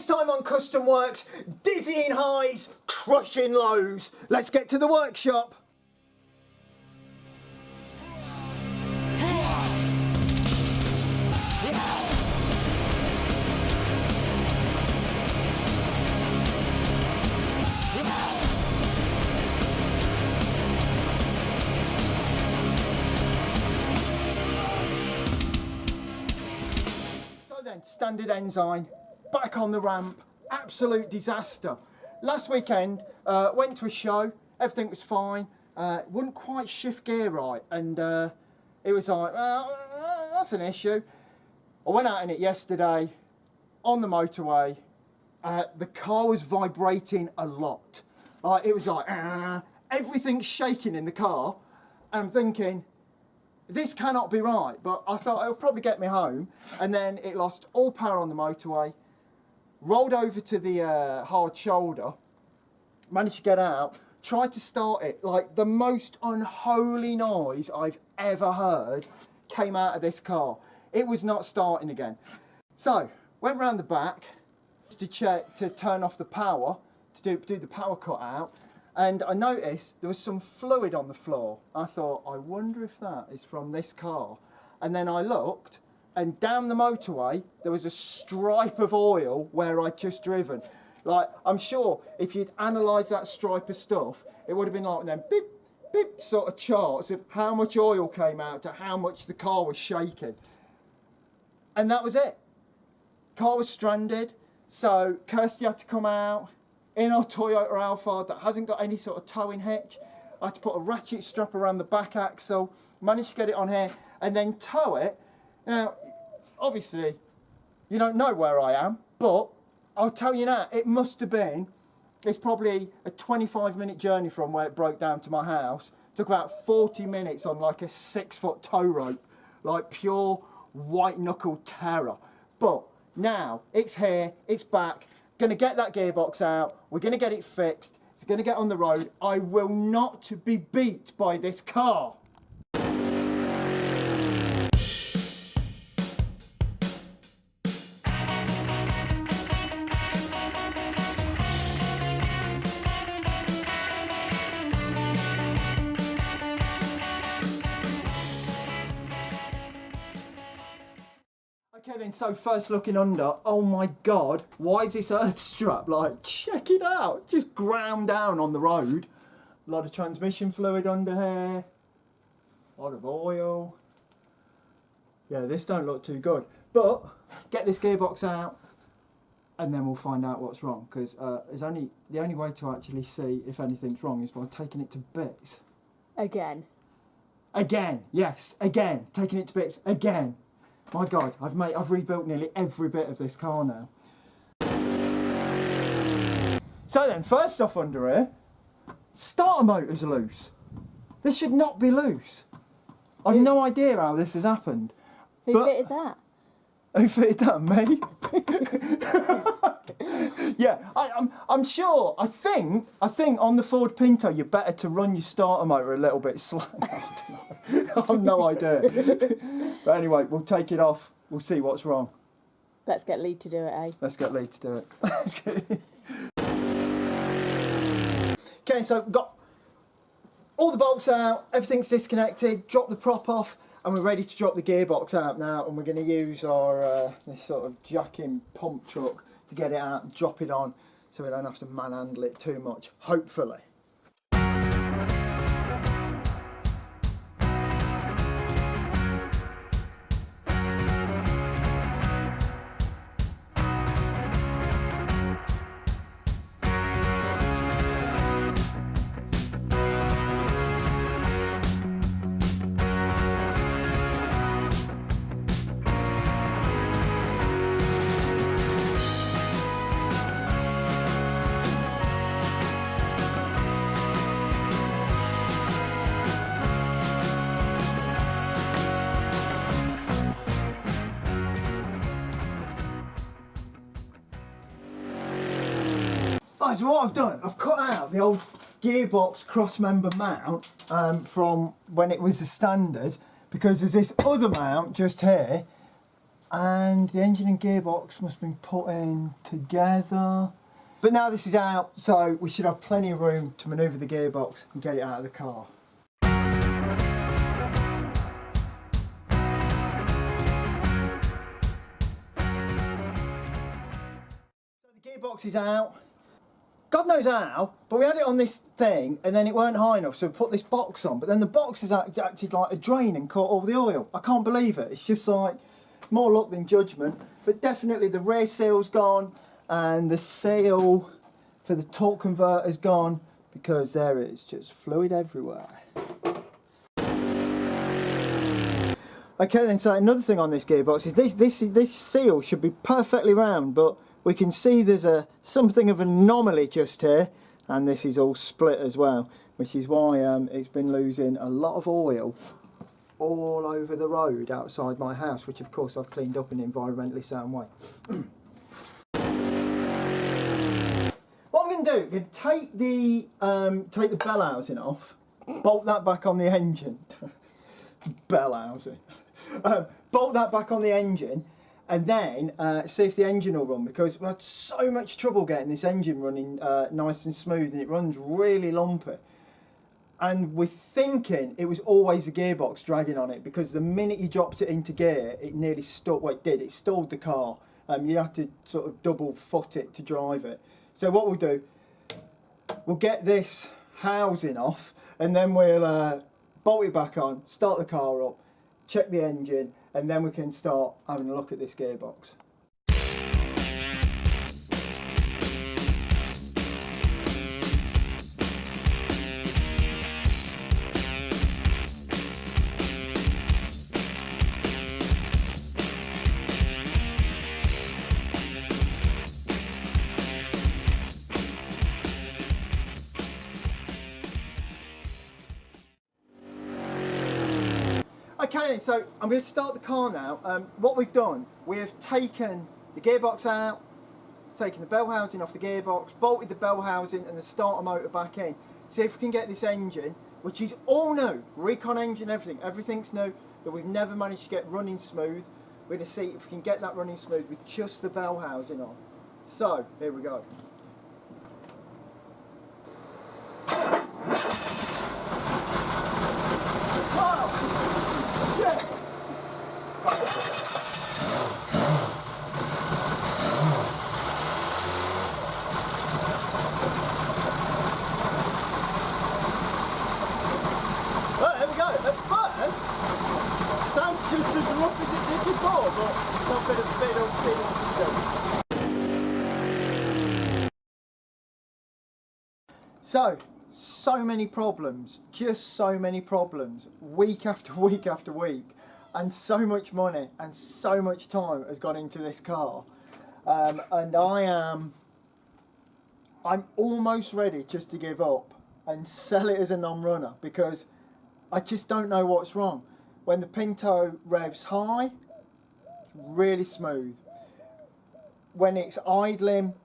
time on Custom Works, dizzying highs, crushing lows. Let's get to the workshop. So then, standard Ensign. Back on the ramp, absolute disaster. Last weekend, went to a show, everything was fine, wouldn't quite shift gear right, and it was like, well, that's an issue. I went out in it yesterday, on the motorway, the car was vibrating a lot. It was like, everything's shaking in the car, and I'm thinking, this cannot be right, but I thought it'll probably get me home, and then it lost all power on the motorway. Rolled over to the hard shoulder, managed to get out, tried to start it. Like, the most unholy noise I've ever heard came out of this car. It was not starting again. So, went round the back to check, to turn off the power, to do the power cut out, and I noticed there was some fluid on the floor. I thought, I wonder if that is from this car. And then I looked, and down the motorway, there was a stripe of oil where I'd just driven. Like, I'm sure if you'd analysed that stripe of stuff, it would have been like them beep, beep sort of charts of how much oil came out to how much the car was shaking. And that was it. Car was stranded, so Kirsty had to come out in our Toyota Alphard that hasn't got any sort of towing hitch. I had to put a ratchet strap around the back axle, managed to get it on here, and then tow it. Now, obviously, you don't know where I am, but I'll tell you now, it must have been, it's probably a 25-minute journey from where it broke down to my house. It took about 40 minutes on like a 6-foot tow rope, like pure white-knuckle terror. But now, it's here, it's back, gonna get that gearbox out, we're gonna get it fixed, it's gonna get on the road. I will not be beat by this car. Okay then, so first looking under, oh my God, why is this earth strap, like, check it out, just ground down on the road. A lot of transmission fluid under here, a lot of oil. Yeah, this don't look too good, but get this gearbox out and then we'll find out what's wrong, because the only way to actually see if anything's wrong is by taking it to bits. Again. Again, yes, again, taking it to bits, again. My God, I've rebuilt nearly every bit of this car now. So then, first off under here, starter motor's loose. This should not be loose. I've no idea how this has happened. Who fitted that? Who fitted that? Me? Yeah, I'm sure. I think on the Ford Pinto, you're better to run your starter motor a little bit slow. I've no idea. But anyway, we'll take it off. We'll see what's wrong. Let's get Lee to do it, eh? Let's get Lee to do it. Okay, so we've got all the bolts out, everything's disconnected, drop the prop off, and we're ready to drop the gearbox out now, and we're going to use our this sort of jacking pump truck to get it out and drop it on so we don't have to manhandle it too much, hopefully. Right, so what I've done, I've cut out the old gearbox cross-member mount from when it was a standard, because there's this other mount just here and the engine and gearbox must have been put in together. But now this is out, so we should have plenty of room to manoeuvre the gearbox and get it out of the car. So the gearbox is out. God knows how, but we had it on this thing and then it weren't high enough, so we put this box on, but then the box has acted like a drain and caught all the oil. I can't believe it. It's just like more luck than judgment, but definitely the rear seal's gone and the seal for the torque converter's gone because there is just fluid everywhere. Okay then, so another thing on this gearbox is this seal should be perfectly round, but we can see there's something of an anomaly just here, and this is all split as well, which is why it's been losing a lot of oil all over the road outside my house, which of course I've cleaned up in an environmentally sound way. What I'm going to do, I'm going to take the bell housing off, bolt that back on the engine. Bell housing. Bolt that back on the engine, and then see if the engine will run, because we had so much trouble getting this engine running nice and smooth, and it runs really lumpy. And we're thinking it was always the gearbox dragging on it, because the minute you dropped it into gear, it nearly stalled. Well, it stalled the car. You had to sort of double foot it to drive it. So what we'll do, we'll get this housing off, and then we'll bolt it back on, start the car up, check the engine, and then we can start having a look at this gearbox. Okay, so I'm going to start the car now. What we've done, we have taken the gearbox out, taken the bell housing off the gearbox, bolted the bell housing and the starter motor back in. See if we can get this engine, which is all new, recon engine, everything's new, that we've never managed to get running smooth. We're going to see if we can get that running smooth with just the bell housing on. So, here we go. So many problems, just so many problems, week after week after week, and so much money and so much time has gone into this car, and I'm almost ready just to give up and sell it as a non-runner, because I just don't know what's wrong. When the Pinto revs high, it's really smooth. When it's idling,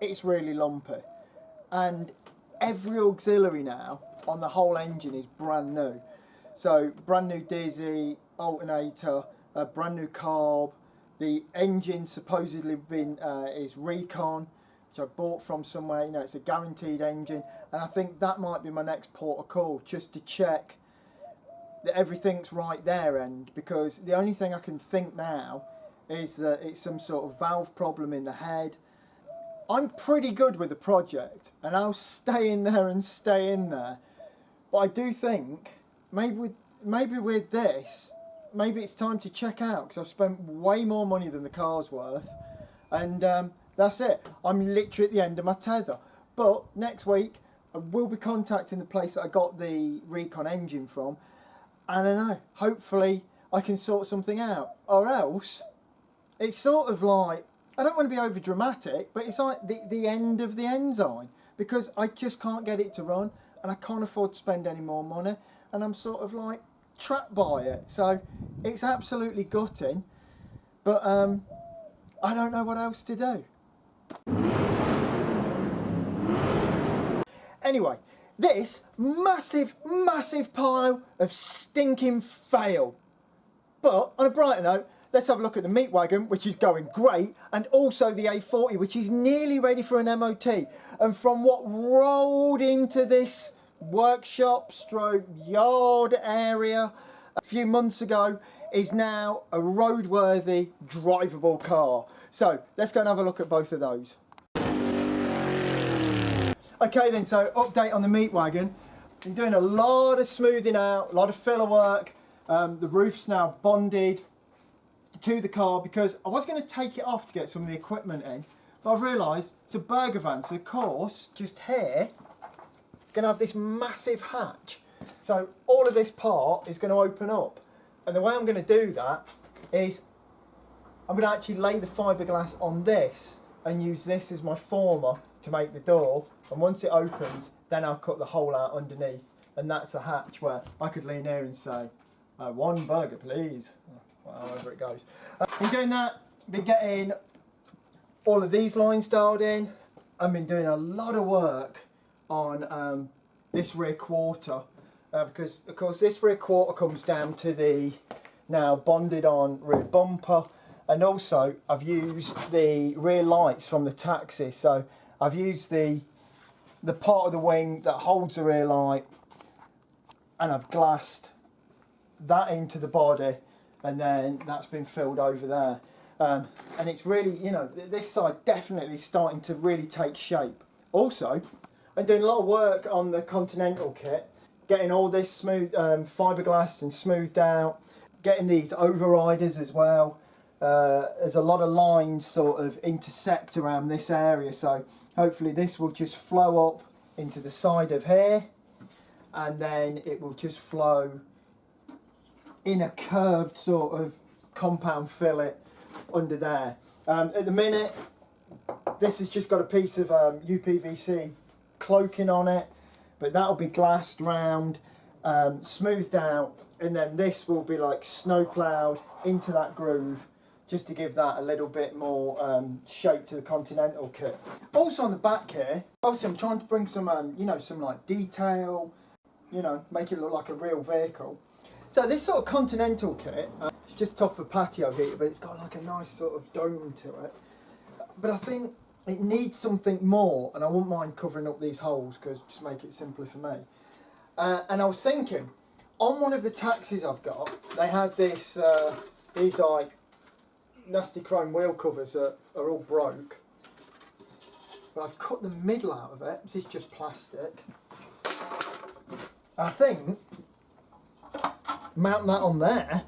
it's really lumpy. And every auxiliary now on the whole engine is brand new. So brand new dizzy, alternator, a brand new carb. The engine supposedly is recon, which I bought from somewhere. You know, it's a guaranteed engine, and I think that might be my next port of call, just to check that everything's right their end, because the only thing I can think now is that it's some sort of valve problem in the head. I'm pretty good with the project, and I'll stay in there and stay in there, but I do think maybe with this, maybe it's time to check out, because I've spent way more money than the car's worth, and that's it. I'm literally at the end of my tether. But next week I will be contacting the place that I got the recon engine from, and I don't know, hopefully I can sort something out, or else it's sort of like, I don't want to be over dramatic, but it's like the end of the Ensign, because I just can't get it to run, and I can't afford to spend any more money, and I'm sort of like trapped by it. So it's absolutely gutting, but I don't know what else to do. Anyway, this massive pile of stinking fail. But on a brighter note, let's have a look at the MEAT wagon, which is going great, and also the A40, which is nearly ready for an MOT. And from what rolled into this workshop stroke yard area a few months ago is now a roadworthy, drivable car. So let's go and have a look at both of those. Okay then, so update on the MEAT wagon. Been doing a lot of smoothing out, a lot of filler work. The roof's now bonded to the car because I was going to take it off to get some of the equipment in, but I've realised it's a burger van, so of course just here going to have this massive hatch, so all of this part is going to open up, and the way I'm going to do that is I'm going to actually lay the fiberglass on this and use this as my former to make the door, and once it opens then I'll cut the hole out underneath, and that's a hatch where I could lean here and say, one burger please, however it goes. In doing that, been getting all of these lines dialed in. I've been doing a lot of work on this rear quarter because of course this rear quarter comes down to the now bonded on rear bumper, and also I've used the rear lights from the taxi, so I've used the part of the wing that holds the rear light and I've glassed that into the body, and then that's been filled over there, and it's really, you know, this side definitely starting to really take shape. Also, I'm doing a lot of work on the Continental kit, getting all this smooth fiberglassed and smoothed out, getting these overriders as well. There's a lot of lines sort of intersect around this area, so hopefully this will just flow up into the side of here, and then it will just flow in a curved sort of compound fillet under there. At the minute, this has just got a piece of UPVC cloaking on it, but that'll be glassed round, smoothed out, and then this will be like snow ploughed into that groove, just to give that a little bit more shape to the Continental kit. Also on the back here, obviously I'm trying to bring some, you know, some like detail, you know, make it look like a real vehicle. So this sort of Continental kit, it's just top of a patio heater, but it's got like a nice sort of dome to it. But I think it needs something more, and I wouldn't mind covering up these holes because just make it simpler for me. And I was thinking, on one of the taxis I've got, they had this, these like nasty chrome wheel covers that are all broke. But I've cut the middle out of it. This is just plastic. I think mount that on there,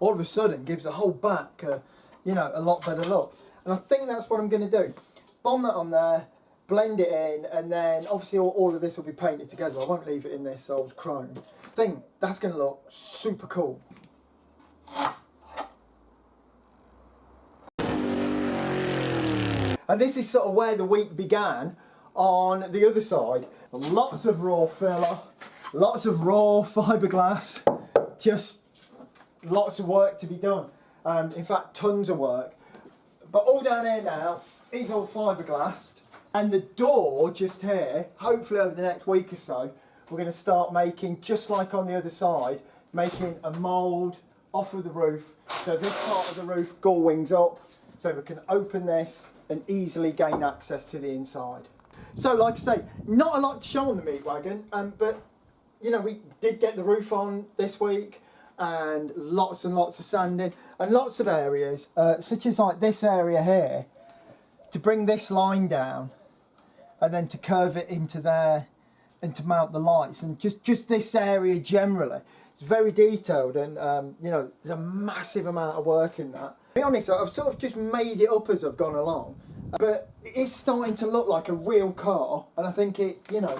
all of a sudden gives the whole back you know, a lot better look. And I think that's what I'm going to do. Bomb that on there, blend it in, and then obviously all of this will be painted together. I won't leave it in this old chrome. I think that's going to look super cool. And this is sort of where the week began on the other side. Lots of raw filler, lots of raw fiberglass, just lots of work to be done. In fact, tons of work. But all down here now is all fiberglassed, and the door just here, hopefully over the next week or so, we're going to start making, just like on the other side, making a mould off of the roof. So this part of the roof gull wings up, so we can open this and easily gain access to the inside. So like I say, not a lot to show on the MEAT wagon, but you know, we did get the roof on this week, and lots of sanding, and lots of areas, such as like this area here, to bring this line down, and then to curve it into there, and to mount the lights, and just this area generally. It's very detailed, and you know, there's a massive amount of work in that. To be honest, I've sort of just made it up as I've gone along, but it is starting to look like a real car, and I think it, you know,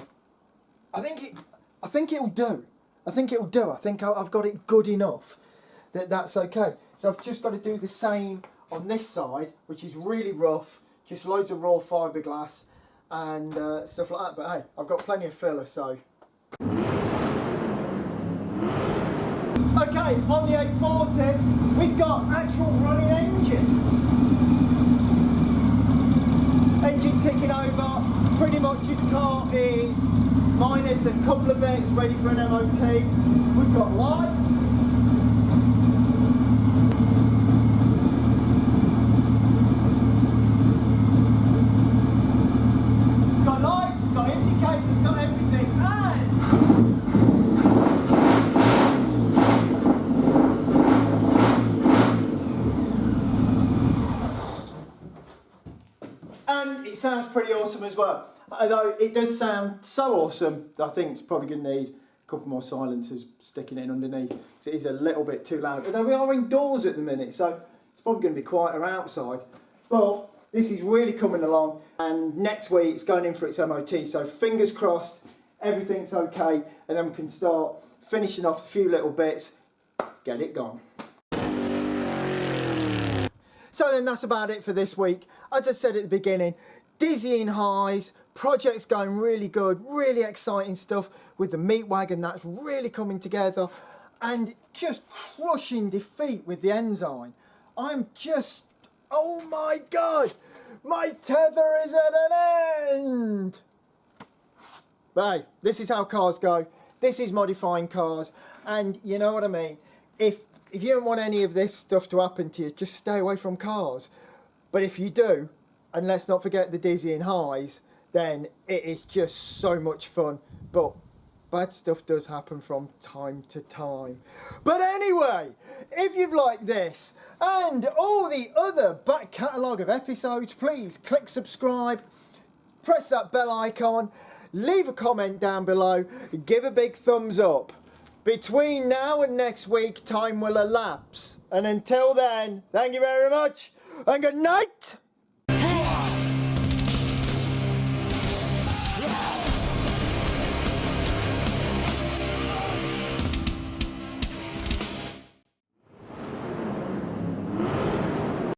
I think it'll do. I think it'll do. I think I've got it good enough that that's okay. So I've just got to do the same on this side, which is really rough, just loads of raw fiberglass and stuff like that. But hey, I've got plenty of filler, so. Okay, on the A40, we've got actual running engine. Engine ticking over. Pretty much his car is minus a couple of bits, ready for an MOT. We've got lights, it sounds pretty awesome as well. Although it does sound so awesome, I think it's probably going to need a couple more silencers sticking in underneath, because it is a little bit too loud. Although we are indoors at the minute, so it's probably going to be quieter outside. But this is really coming along, and next week it's going in for its MOT, so fingers crossed everything's okay, and then we can start finishing off a few little bits, get it gone. So then that's about it for this week. As I said at the beginning, dizzying highs, project's going really good, really exciting stuff with the MEAT wagon that's really coming together, and just crushing defeat with the Ensign. I'm just, oh my God, my tether is at an end. But hey, this is how cars go. This is modifying cars, and you know what I mean. If you don't want any of this stuff to happen to you, just stay away from cars. But if you do, and let's not forget the dizzying highs, then it is just so much fun. But bad stuff does happen from time to time. But anyway, if you've liked this and all the other back catalogue of episodes, please click subscribe, press that bell icon, leave a comment down below, give a big thumbs up. Between now and next week, time will elapse. And until then, thank you very much and good night.